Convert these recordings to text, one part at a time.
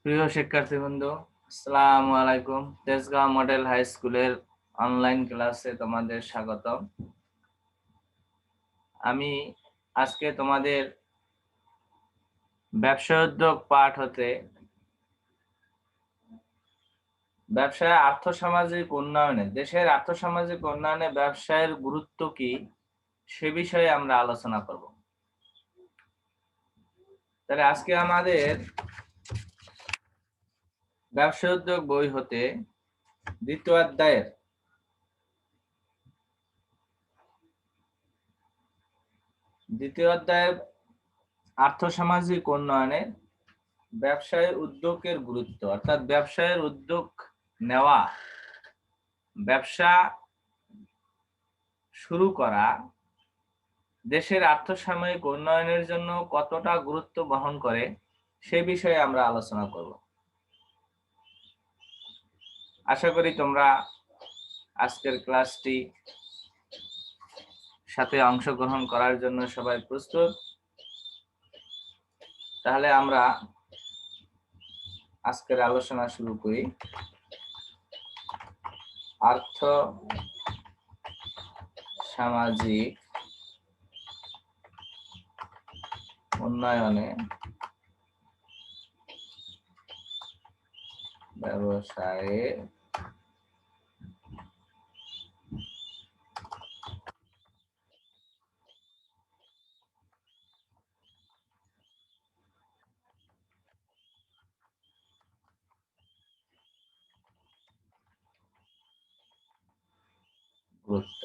প্রিয় শিক্ষার্থীবৃন্দ, আসসালামু আলাইকুম। তেজগাঁও মডেল হাই স্কুলের অনলাইন ক্লাসে তোমাদের স্বাগতম। আমি আজকে তোমাদের ব্যবসা উদ্যোগ পাঠ হতে ব্যবসায় আর্থসামাজিক উন্নয়নে, দেশের আর্থসামাজিক উন্নয়নে ব্যবসায়ের গুরুত্ব কি সে বিষয়ে আমরা আলোচনা করব। তাহলে আজকে আমাদের ব্যবসা উদ্যোগ বই হতে দ্বিতীয় অধ্যায়ের আর্থসামাজিক উন্নয়নে ব্যবসায় উদ্যোগের গুরুত্ব, অর্থাৎ ব্যবসায়ের উদ্যোগ নেওয়া, ব্যবসা শুরু করা দেশের আর্থসামাজিক উন্নয়নের জন্য কতটা গুরুত্ব বহন করে সে বিষয়ে আমরা আলোচনা করব। আশা করি তোমরা আজকের ক্লাসটি সাথে অংশগ্রহণ করার জন্য সবাই প্রস্তুত। তাহলে আমরা আজকের আলোচনা শুরু করি। আর্থ সামাজিক উন্নয়নে ব্যবসায়ে গুরুত্ব।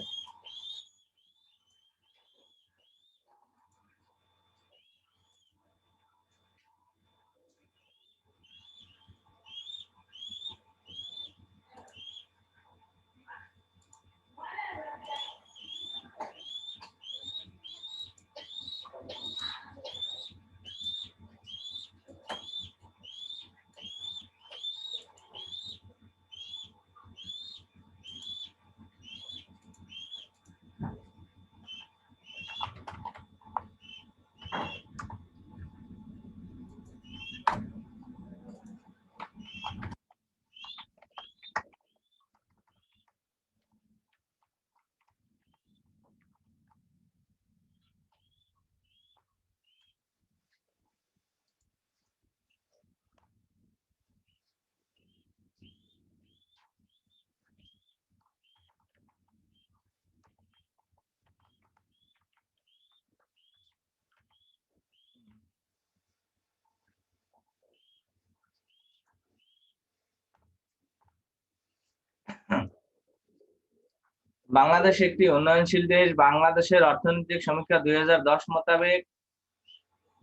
বাংলাদেশ একটি উন্নয়নশীল দেশ। বাংলাদেশের অর্থনৈতিক সমীক্ষা 2010 মোতাবেক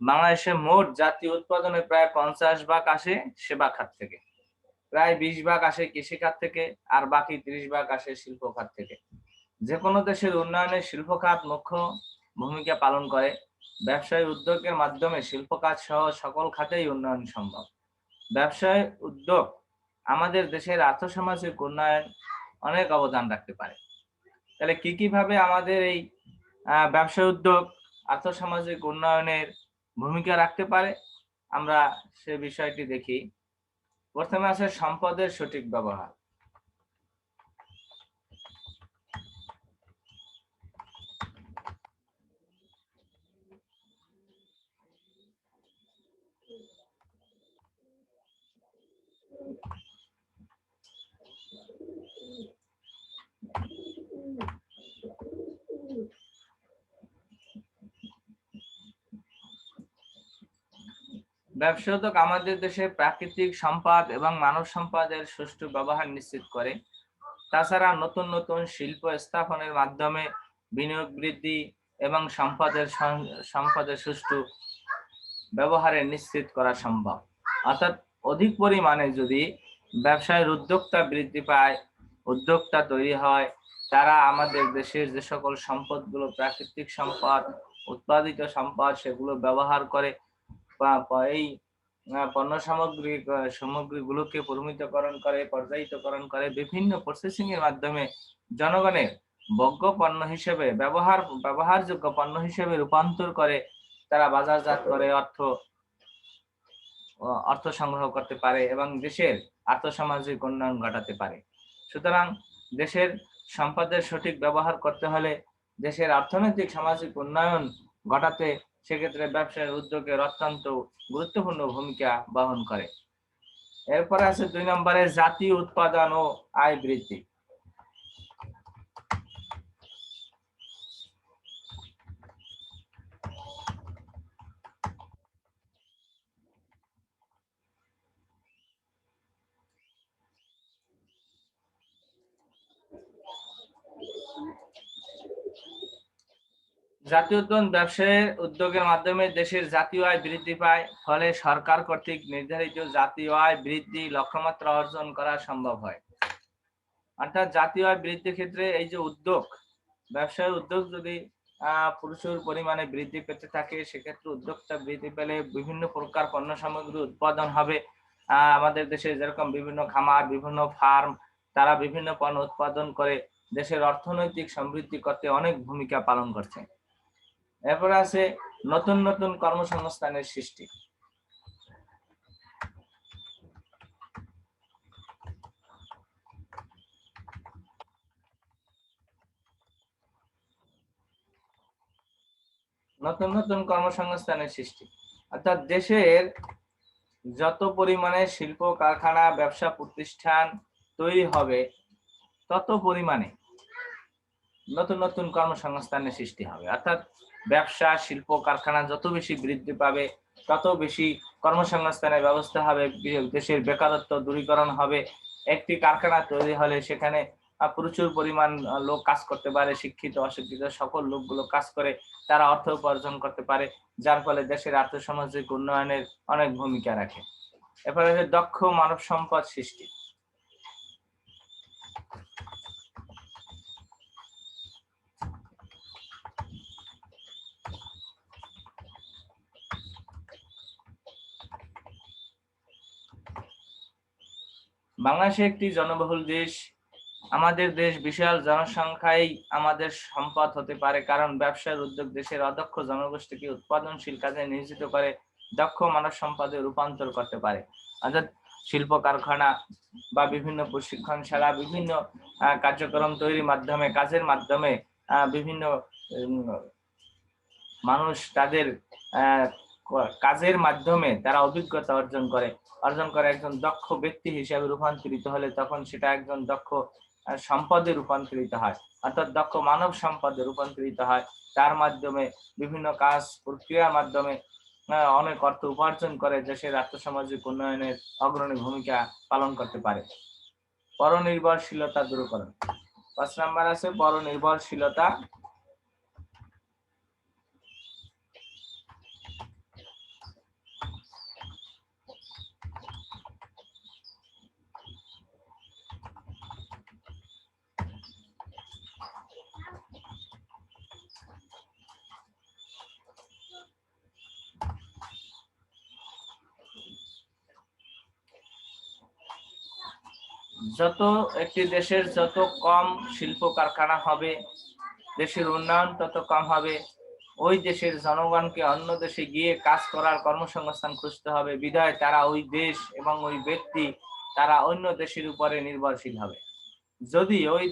বাংলাদেশে মোট জাতীয় উৎপাদনের প্রায় 50% আসে সেবা খাত থেকে, প্রায় 20% আসে কৃষি খাত থেকে, আর বাকি 30% আসে শিল্প খাত থেকে। যে কোনো দেশের উন্নয়নে শিল্প খাত মুখ্য ভূমিকা পালন করে। ব্যবসায়ী উদ্যোগের মাধ্যমে শিল্প খাত সহ সকল খাতেই উন্নয়ন সম্ভব। ব্যবসায় উদ্যোগ আমাদের দেশের আর্থসামাজিক উন্নয়ন অনেক অবদান রাখতে পারে। তাহলে কি ভাবে আমাদের এই ব্যবসা উদ্যোগ আর্থসামাজিক উন্নয়নের ভূমিকা রাখতে পারে, আমরা সে বিষয়টি দেখি। প্রথমে আছে সম্পদের সঠিক ব্যবহার। ব্যবসা উদ্যোগ আমাদের দেশে প্রাকৃতিক সম্পদ এবং মানব সম্পদের সুষ্ঠু ব্যবহার নিশ্চিত করে। তাছাড়া নতুন নতুন শিল্প স্থাপনের মাধ্যমে বিনিয়োগ বৃদ্ধি এবং সম্পদের সুষ্ঠু ব্যবহারে নিশ্চিত করা সম্ভব। অর্থাৎ অধিক পরিমাণে যদি ব্যবসায়ের উদ্যোক্তা বৃদ্ধি পায়, উদ্যোক্তা তৈরি হয়, তারা আমাদের দেশের যে সকল সম্পদগুলো প্রাকৃতিক সম্পদ, উৎপাদিত সম্পদ, সেগুলো ব্যবহার করে এই পণ্য সামগ্রীগুলোকে পরিমিতকরণ করে, পর্যায়িতকরণ করে, বিভিন্ন প্রসেসিং এর মাধ্যমে জনগণের ভোগ্য পণ্য হিসেবে ব্যবহারযোগ্য পণ্য হিসেবে রূপান্তর করে তারা বাজারজাত করে অর্থ অর্থ সংগ্রহ করতে পারে এবং দেশের আর্থসামাজিক উন্নয়ন ঘটাতে পারে। সুতরাং দেশের সম্পদের সঠিক ব্যবহার করতে হলে দেশের অর্থনৈতিক সামাজিক উন্নয়ন ঘটাতে সেক্ষেত্রে ব্যবসায়ের উদ্যোগের অত্যন্ত গুরুত্বপূর্ণ ভূমিকা বহন করে। এরপরে আছে 2 নম্বরে জাতীয় উৎপাদন ও আয় বৃদ্ধি। জাতীয় উৎপাদন ব্যবসায়ের উদ্যোগের মাধ্যমে দেশের জাতীয় আয় বৃদ্ধি পায়, ফলে সরকার কর্তৃক নির্ধারিত জাতীয় আয় বৃদ্ধি লক্ষ্যমাত্রা অর্জন করা সম্ভব হয়। অর্থাৎ জাতীয় আয় বৃদ্ধির ক্ষেত্রে এই যে উদ্যোগ, ব্যবসায় উদ্যোগ যদি প্রচুর পরিমাণে বৃদ্ধি পেতে থাকে, সেক্ষেত্রে উদ্যোগটা বৃদ্ধি পেলে বিভিন্ন প্রকার পণ্য সামগ্রী উৎপাদন হবে। আমাদের দেশে যেরকম বিভিন্ন খামার, বিভিন্ন ফার্ম, তারা বিভিন্ন পণ্য উৎপাদন করে দেশের অর্থনৈতিক সমৃদ্ধি করতে অনেক ভূমিকা পালন করছে। এরপরে আছে নতুন নতুন কর্মসংস্থানের সৃষ্টি। নতুন নতুন কর্মসংস্থানের সৃষ্টি অর্থাৎ দেশের যত পরিমাণে শিল্প কারখানা, ব্যবসা প্রতিষ্ঠান তৈরি হবে, তত পরিমাণে নতুন নতুন কর্মসংস্থানের সৃষ্টি হবে। অর্থাৎ ব্যবসা, শিল্প কারখানা যত বেশি বৃদ্ধি পাবে, তত বেশি কর্মসংস্থানের ব্যবস্থা হবে, দেশের বেকারত্ব দূরীকরণ হবে। একটি কারখানা তৈরি হলে সেখানে প্রচুর পরিমাণ লোক কাজ করতে পারে, শিক্ষিত অশিক্ষিত সকল লোকগুলো কাজ করে তারা অর্থ উপার্জন করতে পারে, যার ফলে দেশের আর্থসামাজিক উন্নয়নের অনেক ভূমিকা রাখে। এরপরে দক্ষ মানব সম্পদ সৃষ্টি। বাংলাদেশ একটি জনবহুল দেশ। আমাদের দেশ বিশাল জনসংখ্যাই আমাদের সম্পদ হতে পারে, কারণ ব্যবসার উদ্যোগ দেশের অদক্ষ জনগোষ্ঠীকে উৎপাদনশীল কাজে নিয়োজিত করে দক্ষ মানব সম্পদে রূপান্তর করতে পারে। অর্থাৎ শিল্প কারখানা বা বিভিন্ন প্রশিক্ষণশালা, বিভিন্ন কার্যক্রম তৈরির মাধ্যমে, কাজের মাধ্যমে বিভিন্ন মানুষ তাদের কাজের মাধ্যমে তারা অভিজ্ঞতা অর্জন করে একজন দক্ষ ব্যক্তি হিসেবে রূপান্তরিত হলে তখন সেটা একজন দক্ষ সম্পদে রূপান্তরিত হয়, অর্থাৎ দক্ষ মানব সম্পদে রূপান্তরিত হয়। তার মাধ্যমে বিভিন্ন কাজ প্রক্রিয়ার মাধ্যমে অনেক অর্থ উপার্জন করে দেশের আর্থসামাজিক উন্নয়নের অগ্রণী ভূমিকা পালন করতে পারে। পরনির্ভরশীলতা দূরীকরণ। 5 নাম্বার আছে পরনির্ভরশীলতা। যত একটি দেশের যত কম শিল্প কারখানা হবে, দেশের উন্নয়ন তত কম হবে। ওই দেশের জনগণকে অন্য দেশে গিয়ে কাজ করার কর্মসংস্থান খুঁজতে হবে, বিধায় তারা ওই দেশ এবং ওই ব্যক্তি তারা অন্য দেশের উপরে নির্ভরশীল হবে। যদি ওই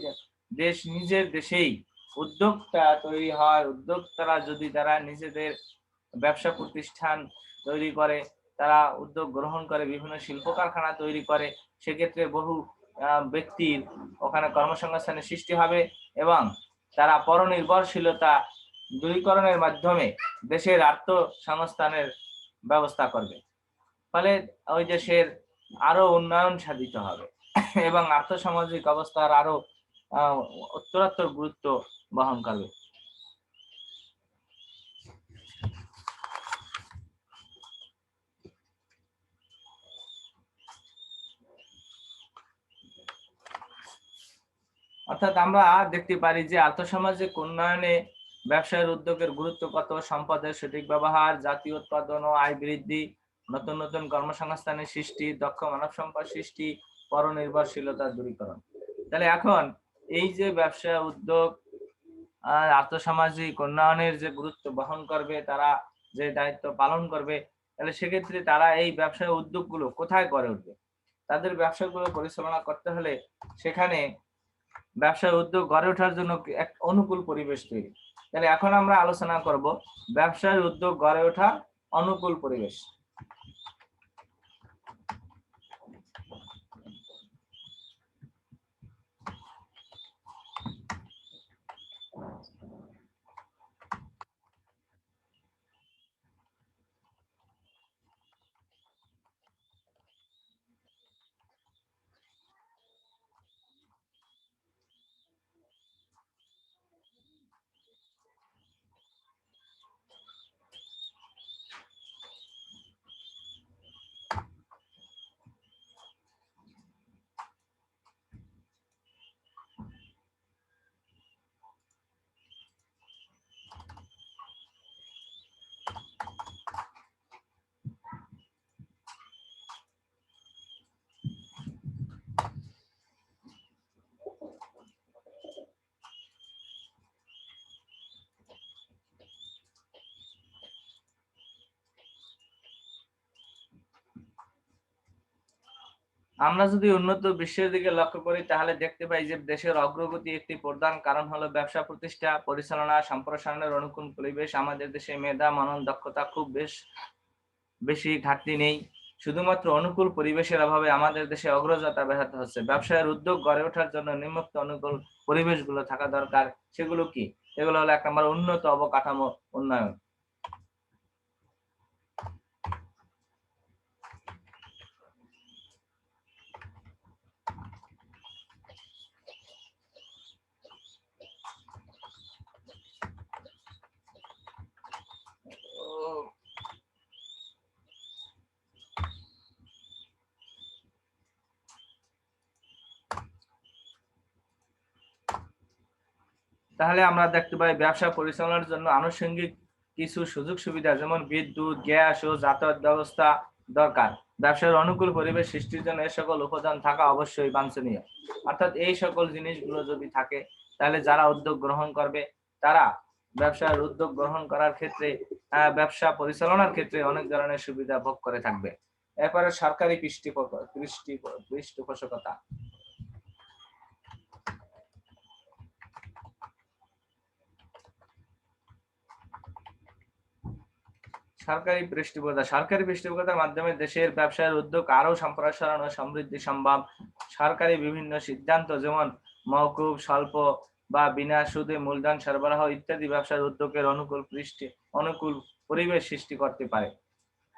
দেশ নিজের দেশেই উদ্যোক্তা তৈরি হয়, উদ্যোক্তারা যদি তারা নিজেদের ব্যবসা প্রতিষ্ঠান তৈরি করে, তারা উদ্যোগ গ্রহণ করে বিভিন্ন শিল্প কারখানা তৈরি করে, সেক্ষেত্রে বহু ব্যক্তির ওখানে কর্মসংস্থানের সৃষ্টি হবে এবং তারা পরনির্ভরশীলতা দূরীকরণের মাধ্যমে দেশের আত্মসংস্থানের ব্যবস্থা করবে। ফলে ওই দেশের আরো উন্নয়ন সাধিত হবে এবং আর্থসামাজিক অবস্থার আরো উত্তরোত্তর গুরুত্ব বহন করবে। অর্থাৎ আমরা দেখতে পারি যে আর্থসামাজিক উন্নয়নে ব্যবসায়ের উদ্যোগের গুরুত্ব কত, সম্পদের সঠিক ব্যবহার, জাতীয় উৎপাদন ও আয় বৃদ্ধি, নতুন নতুন কর্মসংস্থানের সৃষ্টি, দক্ষ মানব সম্পদ সৃষ্টি, পরনির্ভরশীলতা দূরীকরণ। তাহলে এখন এই যে ব্যবসা উদ্যোগ আর্থসামাজিক উন্নয়নের যে গুরুত্ব বহন করবে, তারা যে দায়িত্ব পালন করবে, তাহলে সেক্ষেত্রে তারা এই ব্যবসায় উদ্যোগগুলো কোথায় গড়ে উঠবে? তাদের ব্যবসাগুলো পরিচালনা করতে হলে সেখানে ব্যবসায় উদ্যোগ গড়ে ওঠার জন্য এক অনুকূল পরিবেশ তৈরি। তাহলে এখন আমরা আলোচনা করব ব্যবসায় উদ্যোগ গড়ে ওঠা অনুকূল পরিবেশ। আমরা যদি উন্নত বিশ্বের দিকে লক্ষ্য করি তাহলে দেখতে পাই যে দেশের অগ্রগতি একটি প্রধান কারণ হলো ব্যবসা প্রতিষ্ঠা, পরিচালনা, সম্প্রসারণের অনুকূল পরিবেশ। আমাদের দেশে মেধা, মানব দক্ষতা খুব বেশি ঘাটতি নেই। শুধুমাত্র অনুকূল পরিবেশের অভাবে আমাদের দেশে অগ্রযাত্রা ব্যাহত হচ্ছে। ব্যবসায়ের উদ্যোগ গড়ে ওঠার জন্য নিম্নোক্ত অনুকূল পরিবেশগুলো থাকা দরকার। সেগুলো কি? এগুলো হলো ১ নম্বর উন্নত অবকাঠামো উন্নয়ন। তাহলে আমরা দেখতে পাই ব্যবসা পরিচালনার জন্য আনুষঙ্গিক কিছু সুযোগ সুবিধা যেমন বিদ্যুৎ, গ্যাস ও যাতায়াত ব্যবস্থা দরকার। ব্যবসার অনুকূল পরিবেশ সৃষ্টির জন্য এ সকল উপাদান থাকা অবশ্যই বাঞ্ছনীয়। অর্থাৎ এই সকল জিনিসগুলো যদি থাকে তাহলে যারা উদ্যোগ গ্রহণ করবে তারা ব্যবসার উদ্যোগ গ্রহণ করার ক্ষেত্রে ব্যবসা পরিচালনার ক্ষেত্রে অনেক ধরনের সুবিধা ভোগ করে থাকবে। এরপরে সরকারি পৃষ্ঠপোষকতা। সরকারি পৃষ্ঠপোষকতার মাধ্যমে দেশের ব্যবসায়ের উদ্যোগ আরো সম্প্রসারণ ও সমৃদ্ধি সম্ভব। সরকারি বিভিন্ন সিদ্ধান্ত যেমন মওকুফ, স্বল্প বা বিনা সুদে মূলধন সরবরাহ ইত্যাদি ব্যবসার উদ্যোগের অনুকূল পরিবেশ সৃষ্টি করতে পারে।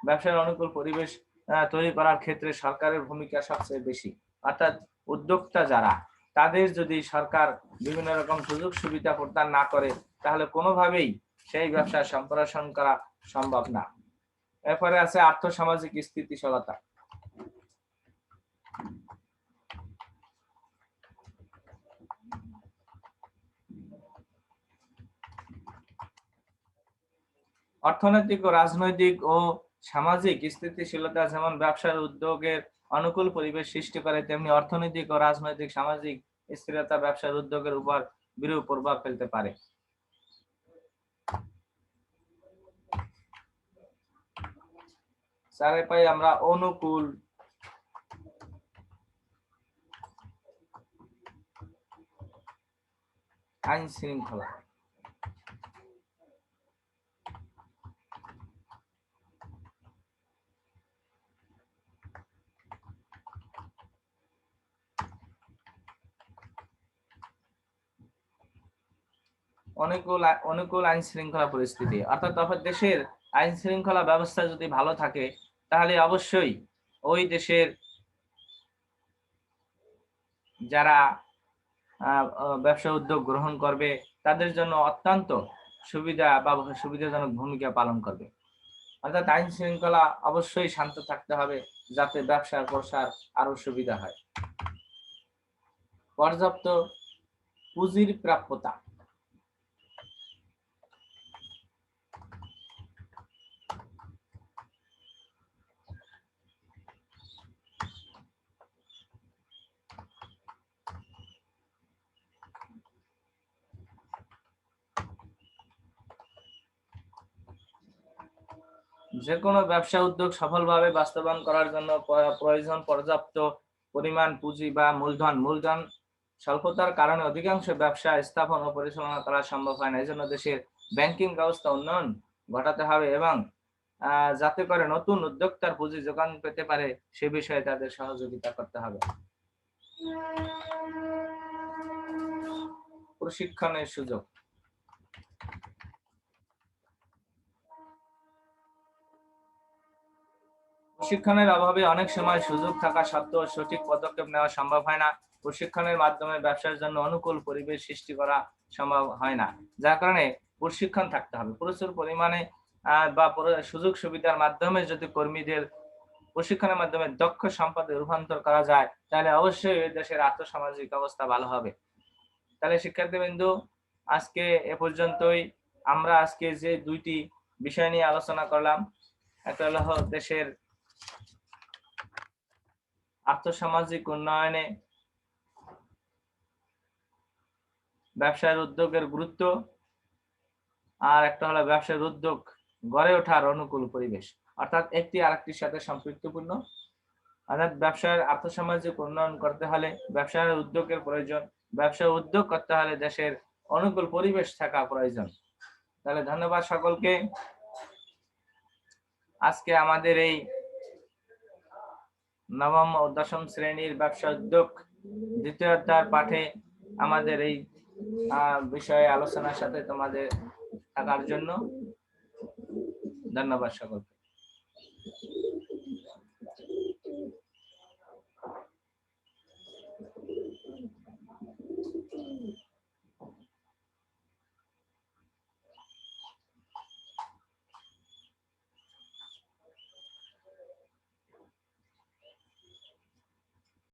ব্যবসার অনুকূল পরিবেশ তৈরি করার ক্ষেত্রে সরকারের ভূমিকা সবচেয়ে বেশি। অর্থাৎ উদ্যোক্তা যারা, তাদের যদি সরকার বিভিন্ন রকম সুযোগ সুবিধা প্রদান না করে তাহলে কোনোভাবেই সেই ব্যবসা সম্প্রসারণ করা সম্ভব না। এরপরে আছে আর্থসামাজিক স্থিতিশীলতা। অর্থনৈতিক ও রাজনৈতিক ও সামাজিক স্থিতিশীলতা যেমন ব্যবসার উদ্যোগের অনুকূল পরিবেশ সৃষ্টি করে, তেমনি অর্থনৈতিক ও রাজনৈতিক সামাজিক স্থিরতা ব্যবসার উদ্যোগের উপর বিরূপ প্রভাব ফেলতে পারে। চারে পাই আমরা অনুকূল আইন শৃঙ্খলা। অনুকূল আইন শৃঙ্খলা পরিস্থিতি, অর্থাৎ দেশের আইন শৃঙ্খলা ব্যবস্থা যদি ভালো থাকে তাহলে অবশ্যই ওই দেশের যারা ব্যবসা উদ্যোগ গ্রহণ করবে তাদের জন্য অত্যন্ত সুবিধাজনক ভূমিকা পালন করবে। অর্থাৎ আইন শৃঙ্খলা অবশ্যই শান্ত থাকতে হবে যাতে ব্যবসার প্রসার আরো সুবিধা হয়। পর্যাপ্ত পুঁজির প্রাপ্যতা। যে কোনো ব্যবসা উদ্যোগ সফলভাবে বাস্তবায়ন করার জন্য প্রয়োজন পর্যাপ্ত পরিমাণ পুঁজি বা মূলধন স্বল্পতার কারণে অধিকাংশ ব্যবসা স্থাপন ও পরিচালনা করা সম্ভব হয় না। এই জন্য দেশের ব্যাংকিং ব্যবস্থা উন্নয়ন ঘটাতে হবে এবং যাতে করে নতুন উদ্যোক্তার পুঁজি যোগান পেতে পারে সে বিষয়ে তাদের সহযোগিতা করতে হবে। প্রশিক্ষণের সুযোগ। প্রশিক্ষণের অভাবে অনেক সময় সুযোগ থাকা সত্ত্বেও সঠিক পদক্ষেপ নেওয়া সম্ভব হয় না। প্রশিক্ষণের মাধ্যমে ব্যবসার জন্য অনুকূল পরিবেশ সৃষ্টি করা সম্ভব হয় না, যার কারণে প্রশিক্ষণ থাকতে হবে প্রচুর পরিমাণে বা সুযোগ সুবিধার মাধ্যমে যদি কর্মীদের প্রশিক্ষণের মাধ্যমে দক্ষ সম্পদে রূপান্তর করা যায় তাহলে অবশ্যই এই দেশের আর্থসামাজিক অবস্থা ভালো হবে। তাহলে শিক্ষার্থীবৃন্দু, আজকে এ পর্যন্তই। আমরা আজকে যে দুইটি বিষয় নিয়ে আলোচনা করলাম, একটা হলো দেশের আর্থসামাজিক উন্নয়নে ব্যবসার উদ্যোগের গুরুত্ব, আর একটা হলো ব্যবসার উদ্যোগ গড়ে ওঠার অনুকূল পরিবেশ, অর্থাৎ একটি আরেকটির সাথে সম্পৃক্তপূর্ণ। অর্থাৎ ব্যবসার আর্থসামাজিক উন্নয়ন করতে হলে ব্যবসার উদ্যোগের প্রয়োজন, ব্যবসার উদ্যোগ করতে হলে দেশের অনুকূল পরিবেশ থাকা প্রয়োজন। তাহলে ধন্যবাদ সকলকে। আজকে আমাদের এই নবম ও দশম শ্রেণীর ব্যবসা উদ্যোগ দ্বিতীয় অধ্যায়ের পাঠে আমাদের এই বিষয়ে আলোচনার সাথে তোমাদের থাকার জন্য ধন্যবাদ সকলকে।